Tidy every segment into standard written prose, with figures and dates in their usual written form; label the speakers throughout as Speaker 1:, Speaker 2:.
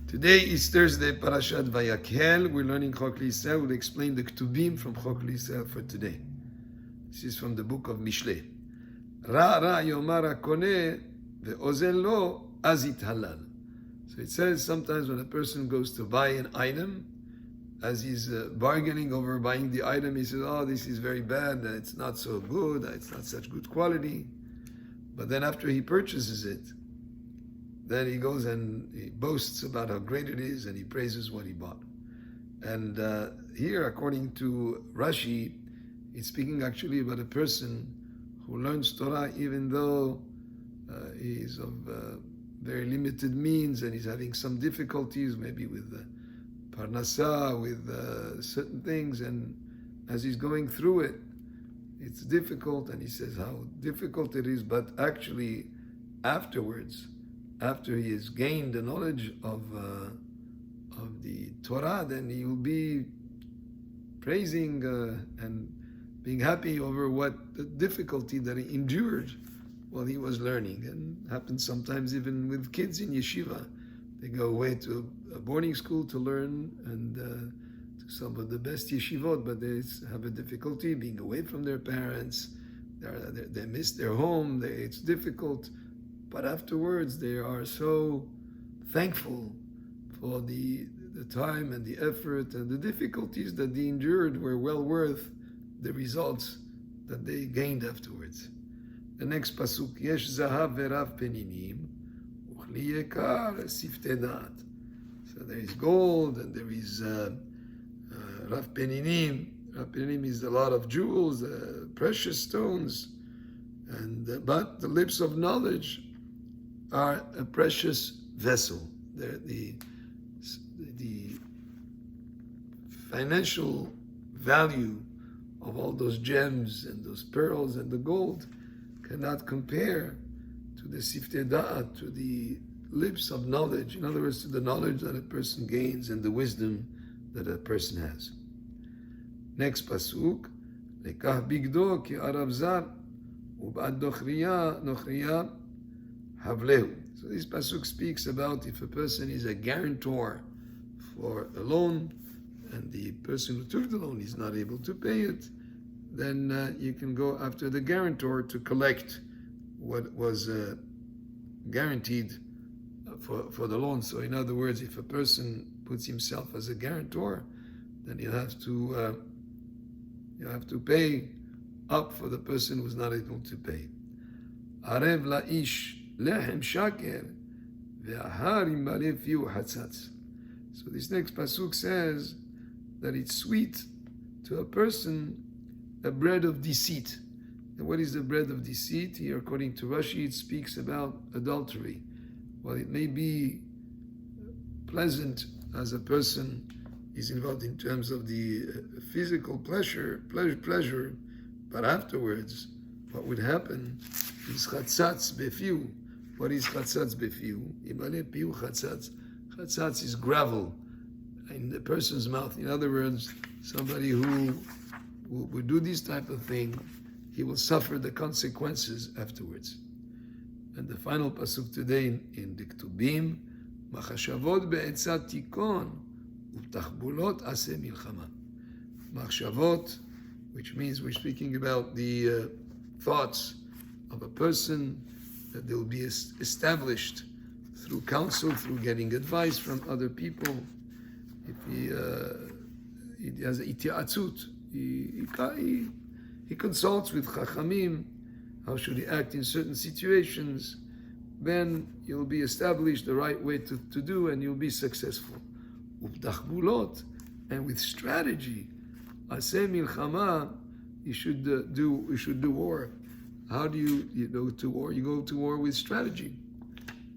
Speaker 1: Today is Thursday, Parashat Vayakhel. We're learning Chok L'Yisrael. We'll explain the Ketubim from Chok L'Yisrael for today. This is from the book of Mishlei. Ra yomar hakoneh ve'ozen lo azit halal. So it says sometimes when a person goes to buy an item, as he's bargaining over buying the item, he says, "Oh, this is very bad. It's not so good. It's not such good quality." But then after he purchases it, then he goes and he boasts about how great it is and he praises what he bought. And here, according to Rashi, it's speaking actually about a person who learns Torah even though he's of very limited means and he's having some difficulties, maybe with parnasa, with certain things. And as he's going through it, it's difficult, and he says how difficult it is, but actually afterwards, after he has gained the knowledge of the Torah, then he will be praising and being happy over what the difficulty that he endured while he was learning. And happens sometimes even with kids in yeshiva. They go away to a boarding school to learn and to some of the best yeshivot, but they have a difficulty being away from their parents. They miss their home. It's difficult. But afterwards, they are so thankful for the time and the effort and the difficulties that they endured were well worth the results that they gained afterwards. The next pasuk, Yesh zahav verav peninim, uchli yekar siftei da'at. So there is gold and there is rav peninim. Rav peninim is a lot of jewels, precious stones, and but the lips of knowledge are a precious vessel. The financial value of all those gems and those pearls and the gold cannot compare to the siftei da'at, to the lips of knowledge. In other words, to the knowledge that a person gains and the wisdom that a person has. Next pasuk, lekach bigdo ki arav zar ubad nochriya havlehu. So this pasuk speaks about if a person is a guarantor for a loan and the person who took the loan is not able to pay it, then you can go after the guarantor to collect what was guaranteed for the loan. So in other words, if a person puts himself as a guarantor, then you have to pay up for the person who's not able to pay. Arev la'ish lehem shaker ve'ahar imare fiu hatzatz. So this next pasuk says that it's sweet to a person a bread of deceit. And what is the bread of deceit? Here, according to Rashi, it speaks about adultery. While it may be pleasant as a person is involved in terms of the physical pleasure, but afterwards, what would happen is chatzatz befiu. What is chatzatz befiu? Imale piu chatzatz. Chatzatz is gravel in the person's mouth. In other words, somebody who would do this type of thing, he will suffer the consequences afterwards. And the final pasuk today in the Ketubim, machshavot be'etzat tikon u'tachbulot aseh milchama. Machshavot, which means we're speaking about the thoughts of a person, that they will be established through counsel, through getting advice from other people. If he has itiatzut, he consults with chachamim, how should he act in certain situations, then you'll be established the right way to do, and you'll be successful. Ubtachbulot, and with strategy, aseh milchama, you should do war. How do you go to war? You go to war with strategy.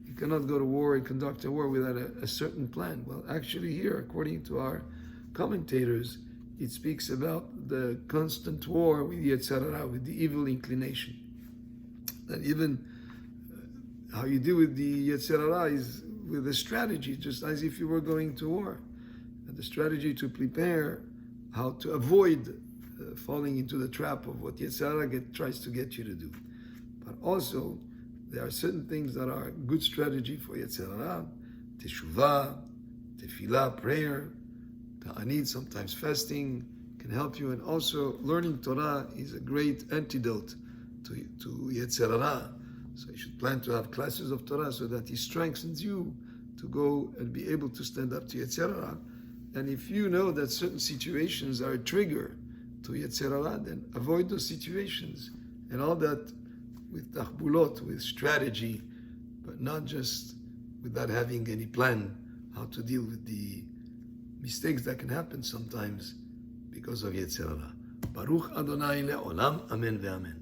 Speaker 1: You cannot go to war and conduct a war without a certain plan. Well, actually here, according to our commentators, it speaks about the constant war with Yetzer Hara, with the evil inclination. And even how you deal with the Yetzer Hara is with a strategy, just as if you were going to war. And the strategy to prepare how to avoid falling into the trap of what Yetzer Hara tries to get you to do. But also, there are certain things that are good strategy for Yetzer Hara, teshuvah, tefillah, prayer, ta'anit, sometimes fasting can help you, and also learning Torah is a great antidote to Yetzer Hara. So you should plan to have classes of Torah so that it strengthens you to go and be able to stand up to Yetzer Hara. And if you know that certain situations are a trigger to Yetzer Hara, then avoid those situations. And all that with tachbulot, with strategy, but not just without having any plan how to deal with the mistakes that can happen sometimes because of Yetzer Hara. Baruch Adonai le'olam, amen ve'amen.